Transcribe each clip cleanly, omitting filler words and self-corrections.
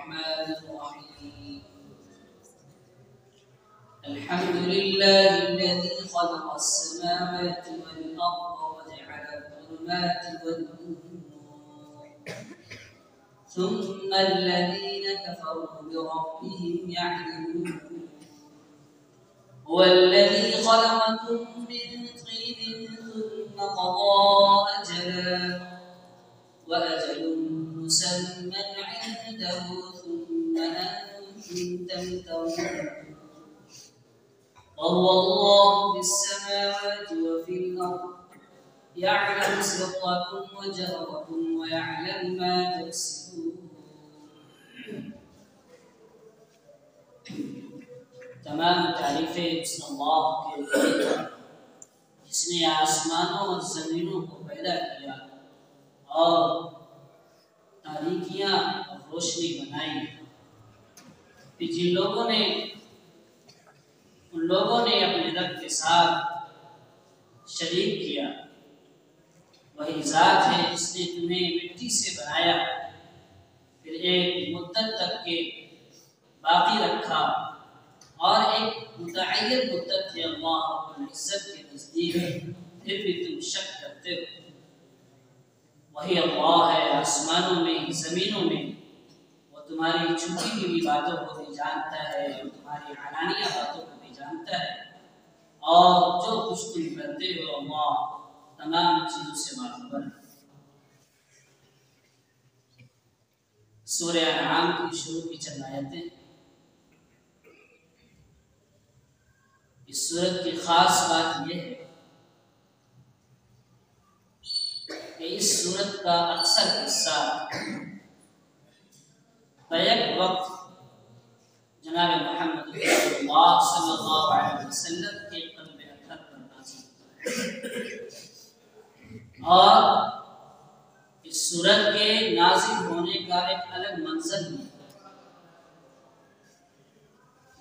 الرحمن الرحيم الحمد لله الذي خلق السماوات والأرض وجعل الظلمات والنور ثم الذين كفروا بربهم يعدلون هو الذي خلقكم من طين ثم قضى أجلا وأجل مسمى عنده ثم أنتم تمترون وهو الله في السماوات وفي الأرض يعلم سركم وجهركم ويعلم ما تكسبون تمام تعریفیں اس اللہ کے لیے جس نے آسمانوں اور زمینوں کو پیدا کیا اور تاریکیاں اور روشنی بنائی کہ جن لوگوں نے اپنے رب کے ساتھ شریک کیا وہی ذات ہے جس نے تمہیں مٹی سے بنایا پھر ایک مدت تک کے باقی رکھا اور ایک متعین مدت ہے اللہ رب العزت کے نزدیک پھر بھی تم شک کرتے ہو وہی اللہ ہے آسمانوں میں زمینوں میں وہ تمہاری چھپی ہوئی باتوں کو بھی جانتا ہے اور تمہاری علانیہ باتوں کو بھی جانتا ہے اور جو کچھ تم کرتے ہو اللہ تمام چیزوں سے باخبر ہے سورہ انعام کی شروع کی چند آیتیں اس سورت کی خاص بات یہ ہے کہ اس سورت کا اکثر حصہ بیک وقت جناب محمد رسول اللہ صلی اللہ علیہ وسلم کے قلب اطہر پر نازل ہوتا ہے اور اس سورت کے نازل ہونے کا ایک الگ منظر ہے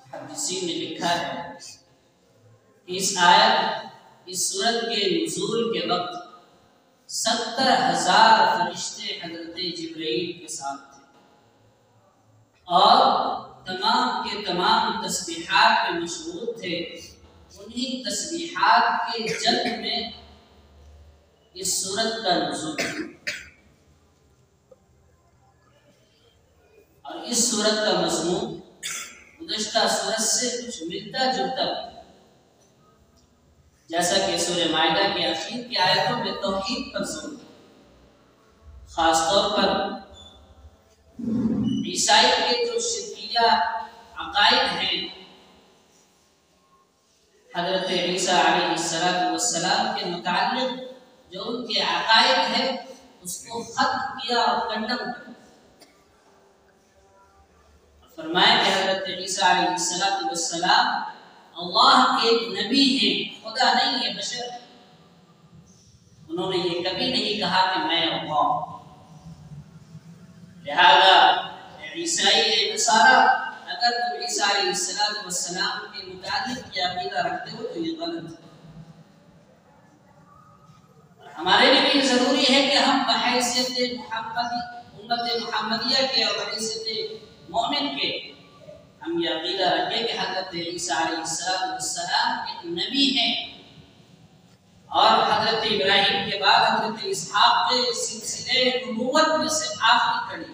محدثین نے لکھا ہے اس سورت کے نزول کے وقت 70,000 فرشتے حضرت جبرائیل کے ساتھ تھے اور تمام کے تمام تسبیحات میں مشغول تھے انہی تسبیحات کے جلد میں اس سورت کا نزول اور اس سورت کا مضمون گزشتہ سورت سے کچھ ملتا جلتا جیسا کہ سورہ مائدہ کے اخیر کی آیتوں میں توحید پر زور خاص طور پر عیسائی کے جو شرکیہ عقائد ہیں حضرت عیسیٰ علیہ السلام کے متعلق جو ان کے عقائد ہیں اس کو ختم کیا اور کنڈم کیا فرمایا کہ حضرت عیسیٰ علیہ السلام اللہ کے نبی ہیں خدا نہیں ہے بشر انہوں نے یہ کبھی نہیں کہا کہ میں اللہ لہذا عیسائی نصارہ اگر تم عیسیٰ علیہ السلام کے متعلق یہ عقیدہ رکھتے ہو تو یہ غلط ہے ہمارے لیے بھی ضروری ہے کہ ہم بحیثیت امت محمدیہ کے اور بحیثیت مومن کے ہم یہ عقیدہ رکھیں کہ حضرت عیسیٰ علیہ السلام ایک نبی ہیں اور حضرت ابراہیم کے بعد حضرت اسحاق کے سلسلے نبوت میں سے آخری کڑی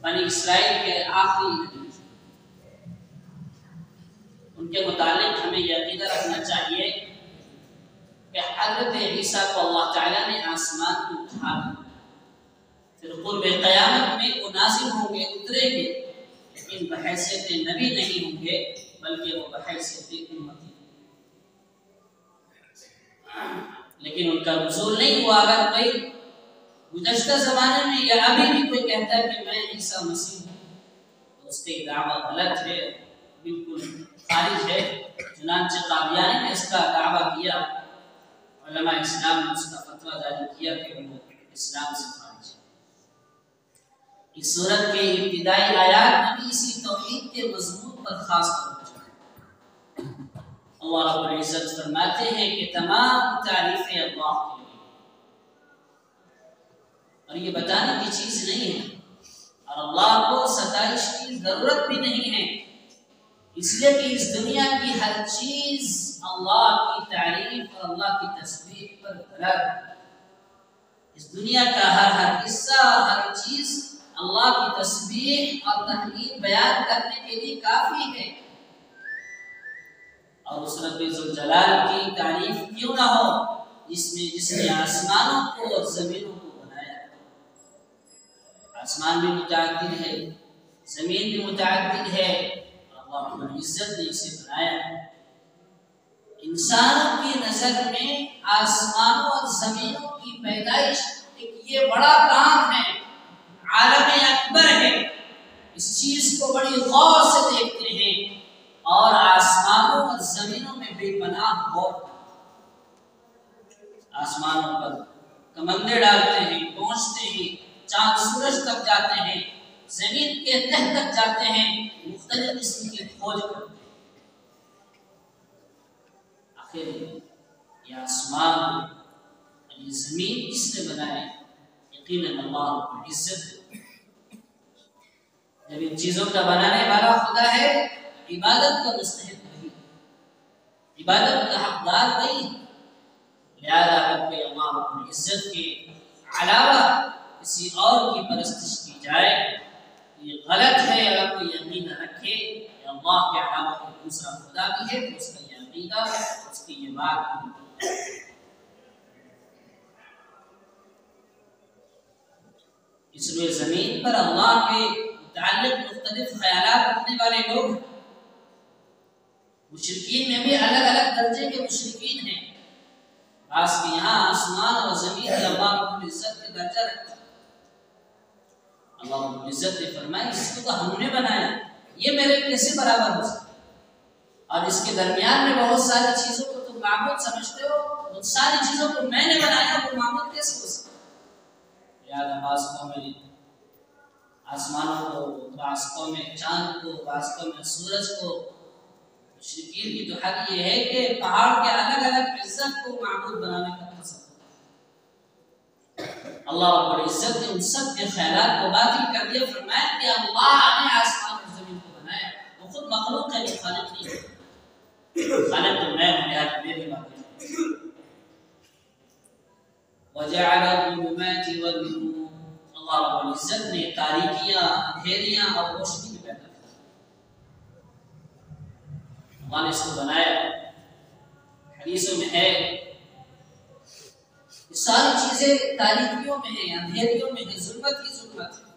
بنی اسرائیل کے آخری نبی ان کے متعلق ہمیں یہ عقیدہ رکھنا چاہیے کہ حضرت عیسیٰ کو اللہ تعالیٰ نے آسمان کو اٹھا پھر قرب قیامت میں وہ نازل ہوں گے اتریں گے لیکن بحیثیت نبی نہیں ہوں گے بلکہ وہ بحیثیت امتی لیکن ان کا نزول نہیں ہوا اگر کوئی گزشتہ زمانے میں یا ابھی بھی کوئی کہتا ہے کہ میں عیسیٰ مسیح ہوں تو اس کی دعویٰ غلط ہے بالکل خارج ہے چنانچہ قادیانی نے اس کا دعویٰ کیا علماء اسلام نے اس کا فتویٰ جاری کیا کہ وہ اسلام سے خارج ہے اس سورت کے ابتدائی آیات میں بھی اسی توحید کے مضمون پر خاص توجہ ہے اللہ رب العزت فرماتے ہیں کہ تمام تعریفیں اللہ کے لیے اور یہ بتانے کی چیز نہیں ہے اور اللہ کو ستائش کی ضرورت بھی نہیں ہے، اس لیے کہ اس دنیا کی ہر چیز اللہ کی تعریف اور اللہ کی تسبیح پر کھڑا ہے۔ اس دنیا کا ہر حصہ اور ہر چیز اللہ کی تسبیح اور تحمید بیان کرنے کے لیے کافی ہے، اور اس رب ذوالجلال کی تعریف کیوں نہ ہو جس نے آسمانوں کو اور زمینوں کو بنایا۔ آسمان بھی متعدد ہے، زمین بھی متعدد ہے، اللہ رب العزت نے اسے بنایا۔ انسانوں کی نظر میں آسمانوں اور زمینوں کی پیدائش ایک یہ بڑا کام ہے، عالم اکبر ہے، اس چیز کو بڑی غور سے دیکھتے ہیں اور آسمانوں اور زمینوں میں بے پناہ غور کرتے ہیں۔ آسمانوں پر کمندے ڈالتے ہیں، پہنچتے ہیں، چاند سورج تک جاتے ہیں، زمین کے تہ تک جاتے ہیں، مختلف قسم کی کھوج کرتے ہیں۔ آخر یہ آسمان اور یہ زمین کس نے بنائے؟ یقیناً اللہ رب العزت۔ جب ان چیزوں کا بنانے والا خدا ہے، عبادت کا مستحق وہی، عبادت کا حقدار وہی، لہذا رب اللہ رب العزت کے علاوہ کسی اور کی پرستش کی جائے یہ غلط ہے۔ اگر کوئی عقیدہ رکھے کہ اللہ کے علاوہ کوئی دوسرا خدا بھی ہے تو اس کا یہ عقیدہ، اس کی یہ بات نہیں۔ اس لیے زمین پر اللہ کے متعلق مختلف خیالات رکھنے والے لوگ، مشرکین میں بھی الگ الگ درجے کے مشرکین ہیں۔ بعض کے یہاں آسمان اور زمین اللہ رب العزت کے درجہ رکھتا ہے۔ اللہ رب العزت نے فرمایا اس کو تو ہم نے بنایا، یہ میرے کیسے برابر ہو سکتا؟ اور اس کے درمیان میں بہت ساری چیزوں کو تم معبود سمجھتے ہو، ان ساری چیزوں کو میں نے بنایا، وہ معبود کیسے ہو سکتا؟ لہذا بعض قومیں آسمانوں کو، بعض قومیں چاند کو، بعض قومیں سورج کو۔ مشرکین کی تو حد یہ ہے کہ پہاڑ کے الگ الگ عزت کو معبود بنانے کا قسم۔ اللہ رب العزت نے ان سب کے خیالات کو باطل کر دیا، فرمایا کہ اللہ نے آسمان اور زمین کو بنایا، وہ خود مخلوق ہے، وہ خالق نہیں ہے۔ خالق تو میں ہوں، لہذا میری بات ہے۔ وَجَعَلَ الظُّلُمَاتِ وَالنُّورَ، اللہ رب العزت نے تاریکیاں، اندھیریاں اور روشنی بھی پیدا کی۔ اللہ نے اس کو بنایا۔ حدیثوں میں ہے یہ ساری چیزیں تاریکیوں میں ہیں، اندھیریوں میں ہیں، ظلمت ہی ظلمت ہے۔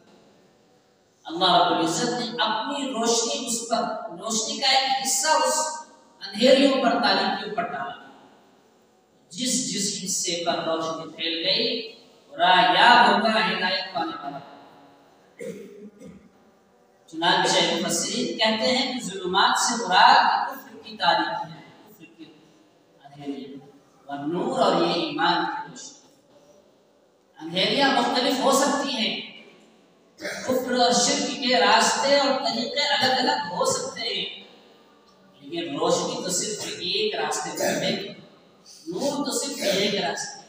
اللہ رب العزت نے اپنی روشنی اس پر، روشنی کا ایک حصہ اس اندھیریوں پر، تاریکیوں پر ڈالا۔ جس حصے پر روشنی پھیل گئی راہ ہوگا، ہدایت پانے والا۔ چنانچہ مفسرین کہتے ہیں کہ ظلمات سے مراد کفر کی تاریکیاں، کفر کی اندھیریاں، والنور اور یہ ایمان کی روشنی۔ اندھیریاں مختلف ہو سکتی ہیں، کفر اور شرک کے راستے اور طریقے الگ الگ ہو سکتے ہیں، لیکن روشنی تو صرف ایک راستے پر ہے، نور تو صرف ایک راستے۔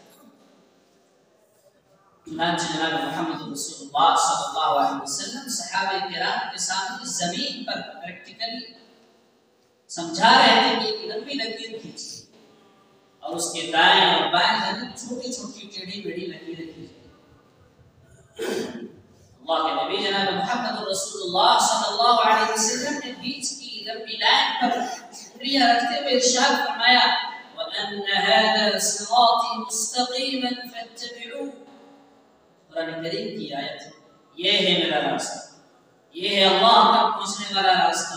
چنانچہ جناب محمد رسول اللہ صلی اللہ علیہ وسلم صحابہ کرام کے سامنے زمین پر پریکٹیکلی سمجھا رہے تھے کہ ایک لمبی لکیر کھینچی اور اس کے دائیں اور بائیں جانب چھوٹی چھوٹی ٹیڑھی میڑھی لکیریں کھینچی۔ اللہ کے نبی جناب محمد رسول اللہ صلی اللہ علیہ وسلم نے بیچ کی لمبی لائن پر انگلیاں رکھتے ہوئے ارشاد فرمایا وَأَنَّ هَذَا صِرَاطِي مُسْتَقِيمًا فَاتَّبِعُوهُ۔ قرآن کریم کی آیت، یہ ہے میرا راستہ، یہ ہے اللہ تک پہنچنے والا راستہ،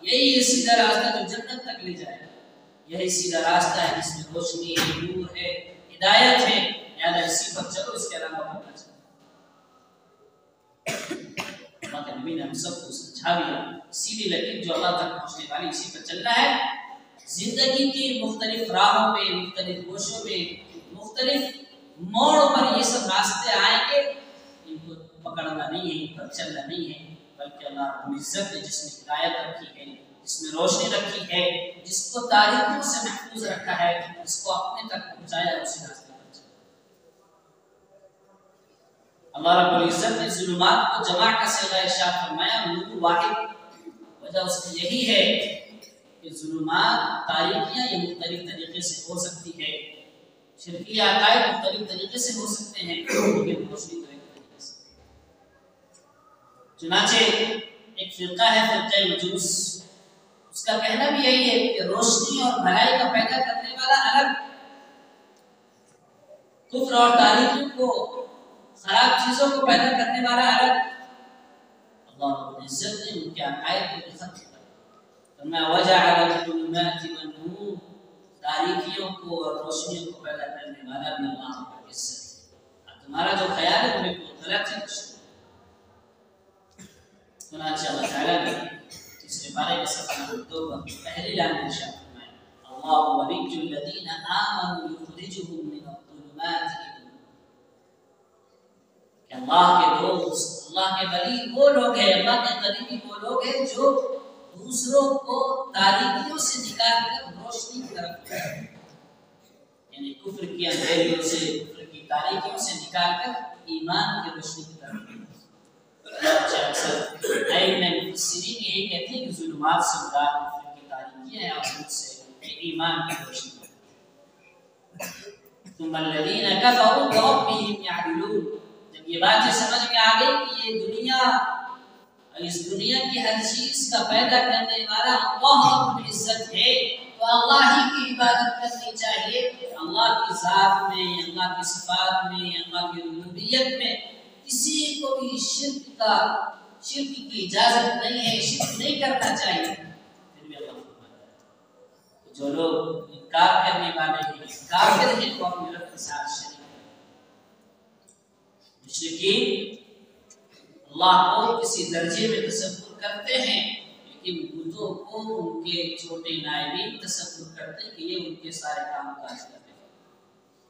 یہی ہے سیدھا راستہ جو جنت تک لے جائے گا، یہی سیدھا راستہ ہے جس میں روشنی ہے، نور ہے، ہدایت ہے، لہذا اسی پر چلو، اس کے علاوہ کرنا چاہیے۔ اللہ کے نبی نے ہم سب کو سمجھا دیا سیدھی لکیر جو اللہ تک پہنچنے والی، اسی پر چلنا ہے۔ زندگی کی مختلف راہوں پہ، مختلف گوشوں میں، مختلف موڑ پر یہ سب راستے آئیں گے، ان کو پکڑنا نہیں ہے، ان پر چلنا نہیں ہے، بلکہ اللہ رب العزت نے جس میں ہدایت رکھی ہے، جس میں روشنی رکھی ہے، جس کو تاریکیوں سے محفوظ رکھا ہے، جس کو اپنے تک پہنچایا، اسی راستے پر چلنا۔ اللہ رب العزت نے ظلمات کو جمع کا صیغہ ارشاد فرمایا نور واحد، وجہ اس کی یہی ہے کہ ظلمات تاریکیاں یہ مختلف طریقے سے ہو سکتی ہے، شرکی عقائد مختلف طریقے سے ہو سکتے ہیں، لیکن روشنی تو ایک طریقے سے۔ چنانچہ ایک فرقہ ہے فرقہ مجوس، اس کا کہنا بھی یہی ہے کہ روشنی اور بھلائی کا پیدا کرنے والا الگ، کفر اور تاریکی کو، خراب چیزوں کو پیدا کرنے والا الگ۔ اللہ رب العزت نے ان کے عقائد کو ختم کر فرمایا وجعل الظلمات والنور، تاریکیوں کو اور روشنیوں کو پیدا کرنے والا بھی اللہ رب العزت ہے۔ تمہارا جو خیال ہے وہ بالکل غلط ہے۔ چنانچہ اللہ تعالیٰ نے تیسرے پارے کے صفحہ نمبر 2 پر پہلی لائن میں ارشاد فرمایا اللہ ولی الذین آمنوا یخرجهم من الظلمات الى النور، کہ اللہ کے دوست، اللہ کے ولی وہ لوگ ہیں، اللہ کے قریبی وہ لوگ ہیں جو دوسروں کو تاریکیوں سے نکال کر روشنی کی طرف لے، یعنی کفر کی اندھیریوں سے، کفر کی تاریکیوں سے نکال کر ایمان کی روشنی کی طرف لے۔ اکثر ائمہ مفسرین یہ کہتے ہیں کہ ظلمات سے مراد کفر کی تاریکیاں ہیں اور نور سے ایمان کی روشنی۔ ثم الذین کفروا بربهم یعدلون، جب یہ باتیں سمجھ میں آ گئی کہ یہ دنیا، اس دنیا کی ہر چیز کا پیدا کرنے والا اللہ رب العزت ہے، تو اللہ ہی کی عبادت کرنی چاہیے، اللہ کی ذات میں، اللہ کی صفات میں، اللہ کی ربوبیت میں کسی کو بھی شرک کی اجازت نہیں ہے، شرک نہیں کرنا چاہیے۔ پھر بھی اللہ فرماتا ہے جو لوگ انکار کرنے والے ہیں، کافر ہیں، وہ اپنے رب کے ساتھ شریک ہیں۔ مشرکین اللہ کو کسی درجے میں تصور کرتے ہیں، لیکن بتوں کو ان کے چھوٹے نائبین تصور کرتے ہیں کہ یہ ان کے سارے کام کاج کرتے ہیں،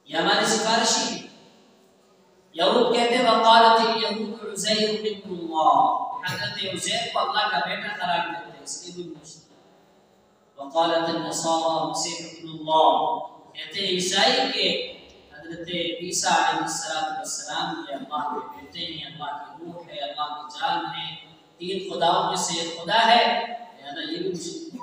یہ ہماری سفارشی ہے۔ یہود کہتے ہیں وقالت الیہود عزیر ابن اللہ، حضرت عزیر کو اللہ کا بیٹا قرار دیتے ہیں، اس کے بھی مشرک۔ وقالت النصارى مسیح ابن اللہ، کہتے ہیں عیسائی کے حضرت عیسیٰ علیہ السلام یہ اللہ کے بیٹے ہیں، اللہ کی روح ہے، اللہ کی جان ہے، تین خداؤں میں سے ایک خدا ہے، لہذا یہ بھی مشرک ہے۔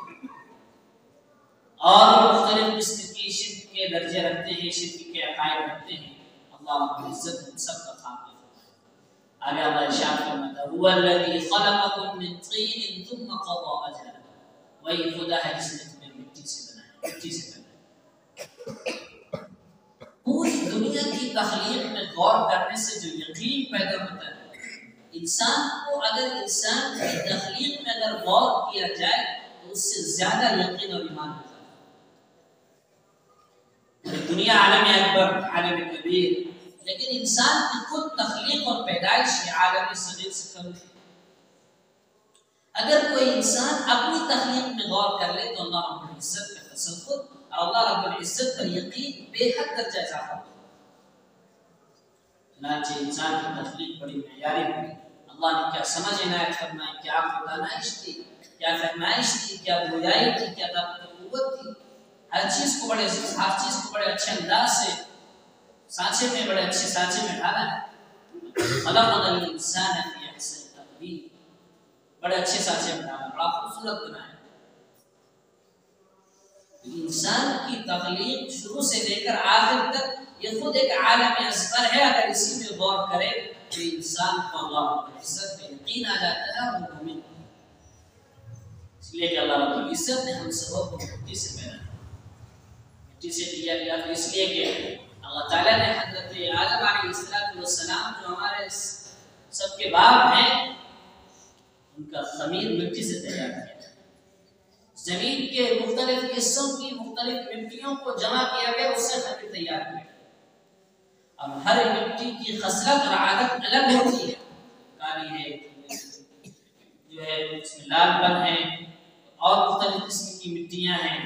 اور مختلف قسم کی شرک کے درجے رکھتے ہیں، شرک کے عقائد رکھتے ہیں۔ اللہ رب العزت ان سب کا خاتمہ فرمائے۔ آگے اللہ ارشاد فرماتا ہے هو الذی خلقکم من طین ثم قضى اجلا، وہی خدا ہے جس نے تمہیں مٹی سے بنایا، مٹی سے بنایا۔ پوری دنیا کی تخلیق میں غور کرنے سے جو یقین پیدا ہوتا ہے، انسان کو اگر انسان کی تخلیق میں اگر غور کیا جائے تو اس سے زیادہ یقین اور ایمان ہوتا ہے۔ دنیا عالم اکبر، عالم کبیر، لیکن انسان کی خود تخلیق اور پیدائش عالم صغیر سے کم ہے۔ اگر کوئی انسان اپنی تخلیق میں غور کر لے تو اللہ رب العزت کا تصور اور اللہ رب العزت پر یقین بے حد درجہ اضافہ ہوتا ہے۔ چنانچہ انسان کی تخلیق بڑی معیاری ہوئی، اللہ نے کیا سمجھ عنایت فرمائی، کیا فتانائش تھی، کیا فہمائش تھی، کیا گویائی تھی، کیا طاقت و قوت تھی، ہر چیز کو بڑے اچھے انداز سے سانچے میں، بڑے اچھے سانچے میں ڈالا ہے۔ خلقنا الانسان فی احسن تقویم، بڑے اچھے سانچے میں ڈالا، بڑا خوبصورت بنایا۔ انسان کی تخلیق شروع سے لے کر آخر تک یہ خود ایک عالم اصغر ہے، اگر اسی میں غور کرے تو انسان کو اللہ رب العزت پہ یقین آ جاتا ہے اور وہ مومن ہے۔ اس لیے کہ اللہ رب العزت نے ہم سب کو مٹی سے پیدا کیا، مٹی سے دیا گیا تو اس لیے کہ اللہ تعالیٰ نے حضرت آدم علیہ السلام جو ہمارے سب کے باپ ہیں، ان کا خمیر مٹی سے تیار کیا، زمین کے مختلف حصوں کی مختلف مٹیوں کو جمع کیا گیا، اس سے خمیر تیار کیا۔ اب ہر مٹی کی خصلت اور عادت الگ ہوتی ہے، کالی ہے، جو ہے اس میں لال پن ہے، اور مختلف قسم کی مٹیاں ہیں،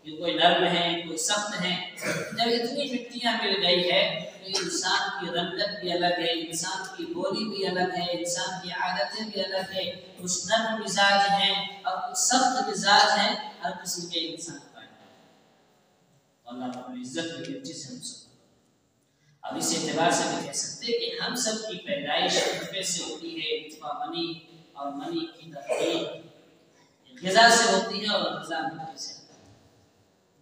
یہ کوئی نرم ہے، کوئی سخت ہے۔ جب اتنی مٹیاں مل گئی ہے تو انسان کی رنگت بھی الگ ہے، انسان کی بولی بھی الگ ہے، انسان کی عادتیں بھی الگ ہے، کچھ نرم مزاج ہیں اور کچھ سخت مزاج ہیں، ہر قسم کے انسان پائے۔ اللہ رب العزت کی مٹی سے ہم سب اب اس اعتبار سے بھی کہہ سکتے ہیں کہ ہم سب کی پیدائش نطفے سے ہوتی ہے، نطفہ منی، اور منی کی تخلیق غذا سے ہوتی ہے اور غذا مٹی سے.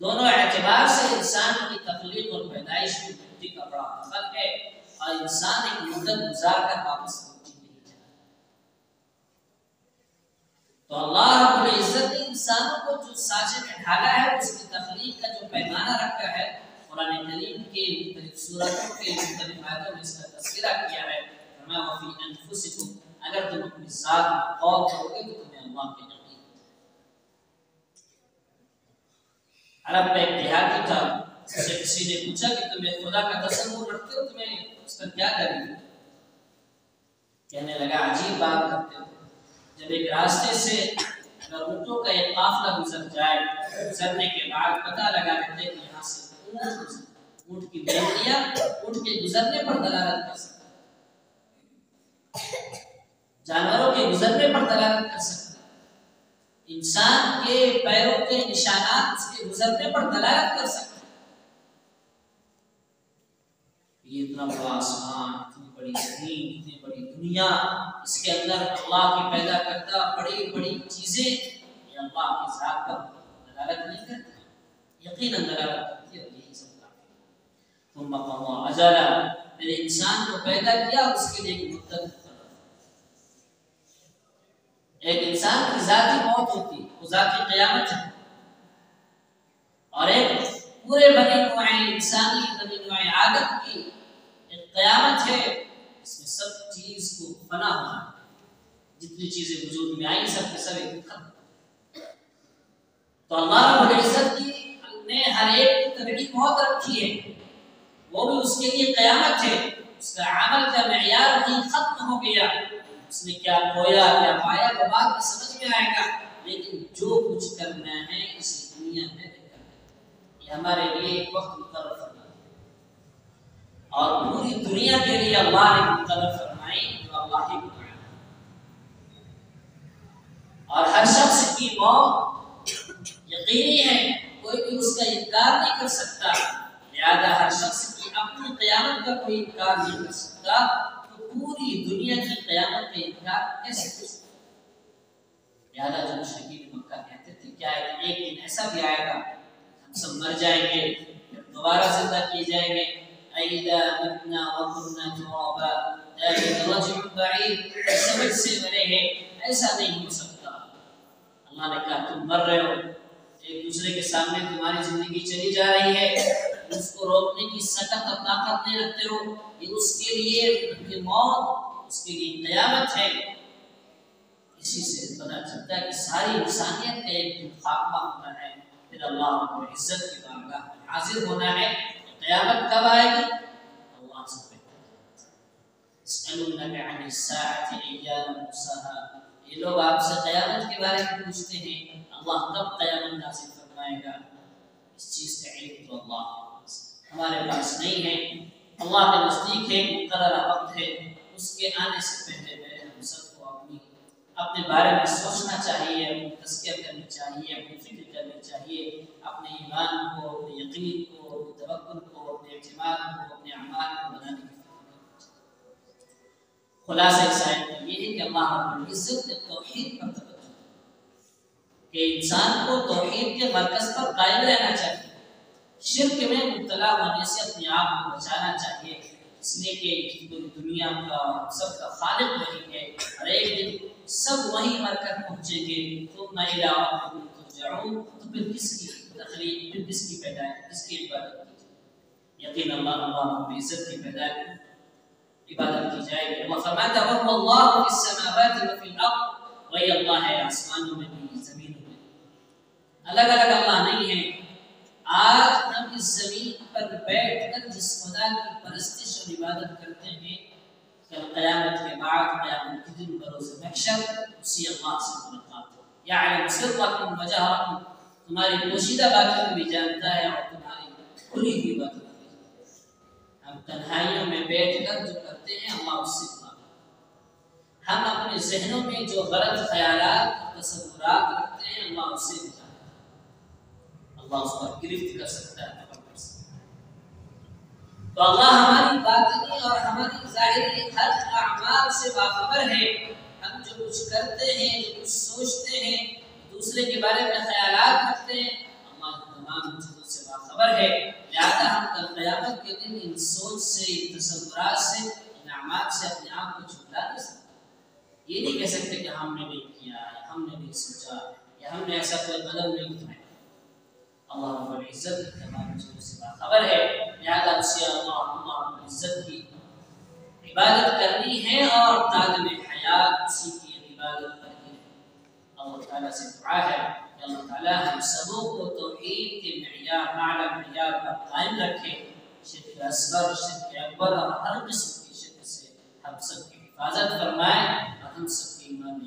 دونوں اعتبار سے انسان کی تخلیق اور پیدائش میں مٹی کا بڑا فرق ہے، اور انسان ایک مدت گزار کر واپس مٹی نہیں جاتا. تو اللہ رب العزت نے انسانوں کو جو سانچے میں ڈھالا ہے، اس کی تخلیق کا جو پیمانہ رکھا ہے، قرآن کریم کے مختلف سورتوں کے مختلف آیاتوں میں اس کا تذکرہ کیا ہے. وَمَا وَفِي أَنفُسِكُمْ، اگر تم اپنی ذات میں غور کرو گے تو تمہیں اللہ کے یقین. عرب میں ایک دیہاتی تھا، اس سے کسی نے پوچھا کہ تمہیں خدا کا تصور رکھتے ہو، تمہیں اس پر کیا کریں؟ کہنے لگا عجیب بات کرتے ہو. جب ایک راستے سے اگر اونٹوں کا ایک قافلہ گزر جائے، گزرنے کے بعد پتہ لگا لیتے کہ یہاں سے اونٹ کی بیٹیاں اونٹ کے گزرنے پر دلالت کر سکتے، جانوروں کے گزرنے پر دلالت کر سکتے، انسان کے پیروں کے نشانات اس کے گزرنے پر دلالت کر سکتے. یہ اتنا بڑا آسمان، اتنی بڑی زمین، اتنی بڑی دنیا، اس کے اندر اللہ کی پیدا کردہ بڑی بڑی چیزیں، یہ اللہ کی ذات پر دلالت نہیں کرتی، یقیناً دلالت کرتی ہے. اور یہی سب ثم قضى اجلا، پھر انسان کو پیدا کیا، اس کے لیے ایک مدت. ایک انسان کی ذاتی موت ہوتی ہے، وہ ذاتی قیامت ہے، اور ایک پورے بنی نوع انسانی بنی نوع آدم کی ایک قیامت ہے، اس میں سب چیز کو فنا ہونا ہے، جتنی چیزیں وجود میں آئی سب کے سب ایک ختم. تو اللہ رب العزت کی نے ہر ایک کی طبعی موت رکھی ہے، وہ بھی اس کے لیے قیامت ہے. اس کا عمل کا معیار وہیں ختم ہو گیا، اس نے کیا کھویا کیا پایا وہ بعد میں سمجھ میں آئے گا، لیکن جو کچھ کرنا ہے اسی دنیا میں کرنا ہے. یہ ہمارے لیے ایک وقت مقرر فرمایا، اور پوری دنیا کے لیے اللہ نے مقرر فرمائی جو اللہ ہی کو، اور ہر شخص کی موت یقینی ہے، کوئی بھی اس کا انکار نہیں کر سکتا. لہذا ہر شخص کی اپنی قیامت کا کوئی انکار نہیں کر سکتا، تو پوری دنیا کی قیامت کا انکار کیسے کر سکتا؟ لہذا جو مشرکین مکہ کہتے تھے کیا ایک دن ایسا بھی آئے گا ہم سب مر جائیں گے، دوبارہ زندہ کیے جائیں گے، اِذَا مِتْنَا وَكُنَّا تُرَابًا ذَلِكَ رَجْعٌ بَعِيدٌ، سمجھ سے مرے ہیں، ایسا نہیں ہو سکتا. اللہ نے کہا تم مر رہے ہو، ایک دوسرے کے سامنے تمہاری زندگی چلی جا رہی ہے، اس کو روکنے کی سکت اور طاقت نہیں رکھتے ہو، یہ اس کے لیے موت، اس کے لیے قیامت ہے. اسی سے پتہ چلتا ہے کہ ساری انسانیت کا ایک دن خاتمہ ہونا ہے، پھر اللہ رب العزت کی بارگاہ میں حاضر ہونا ہے. قیامت کب آئے گی؟ اللہ سے پہلے. اسألونک عن الساعة أيان مرساها، یہ لوگ آپ سے قیامت کے بارے میں پوچھتے ہیں، اللہ کب قیامت نازل فرمائے گا؟ اس چیز کا علم تو اللہ ہمارے پاس نہیں ہے، اللہ کے نزدیک ہے، مقررہ وقت ہے. اس کے آنے سے پہلے ہم سب کو اپنے بارے میں سوچنا چاہیے، اپنی تزکیہ کرنی چاہیے، اپنی فکر کرنی چاہیے، اپنے ایمان کو، اپنے یقین کو، اپنے توکل کو، اپنے اعتماد کو، اپنے اعمال کو بنانے کی فکر کرنی چاہیے. خلاصہ اس آیت میں یہ ہے کہ اللہ رب العزت نے توحید پر توجہ کہ انسان کو توحید کے مرکز پر قائم رہنا چاہیے، شرک میں مبتلا ہونے سے اپنے آپ کو بچانا چاہیے، اس لیے کہ پوری دنیا کا سب کا خالق وہی ہے، اور ایک دن سب وہی مر کر پہنچیں گے. ثم إلى ربكم ترجعون، تو پھر کس کی تخلیق، پھر کس کی پیدائش، کس کی عبادت کی جائے؟ یقین اللہ رب العزت کی پیدائش عبادت کی جائے گی. اللہ فرماتا ہے وَهُوَ اللَّهُ فِي السَّمَاوَاتِ وَفِي الْأَرْضِ، وہی اللہ ہے آسمانوں میں بھی زمینوں میں. الگ الگ اللہ نہیں ہے. آج ہم اس زمین پر بیٹھ کر جس خدا کی پرستش اور عبادت کرتے ہیں، کل قیامت کے بعد قیامت کے دن بروز محشر اسی اللہ سے ملاقات ہو. یعلم سرکم وجہرکم، تمہاری پوشیدہ باتوں کو بھی جانتا ہے اور تمہاری کھلی ہوئی باتوں کو بھی جانتا ہے. ہم تنہائیوں میں بیٹھ کر جو کرتے ہیں اللہ اس سے ملاقات ہے. ہم اپنے ذہنوں میں جو غلط خیالات اور تصورات رکھتے ہیں اللہ اس سے بھی جانتا ہے. اللہ اس پر گرفت کر سکتا ہے، پکڑ کر سکتا ہے. تو اللہ ہماری باطنی اور ہماری ظاہری ہر اعمال سے باخبر ہے۔ ہم جو کچھ کرتے ہیں، جو کچھ سوچتے ہیں، دوسرے کے بارے میں خیالات رکھتے ہیں، اللہ تمام چیزوں سے باخبر ہے۔ لہذا ہم کل قیامت کے دن ان سوچ سے، ان تصورات سے، ان اعمال سے اپنے آپ کو چھپلا نہیں سکتے۔ یہ نہیں کہہ سکتے کہ ہم نے نہیں کیا، یا ہم نے نہیں سوچا، یا ہم نے ایسا کوئی قدم نہیں اٹھایا۔ اللہ رب العزت تمام چیزوں سے باخبر ہے، لہذا اسے اللہ رب العزت کی عبادت کرنی ہے اور دادم حیات اسی کی عبادت کرنی ہے۔ اللہ تعالیٰ سے دعا ہے کہ اللہ تعالیٰ ہم سبوں کو توحید کے معیار، اعلیٰ معیار پر قائم رکھے، شرک اصغر، شرک اکبر اور ہر قسم کی شرک سے ہم سب کی حفاظت فرمائے اور ہم سب کی ایمان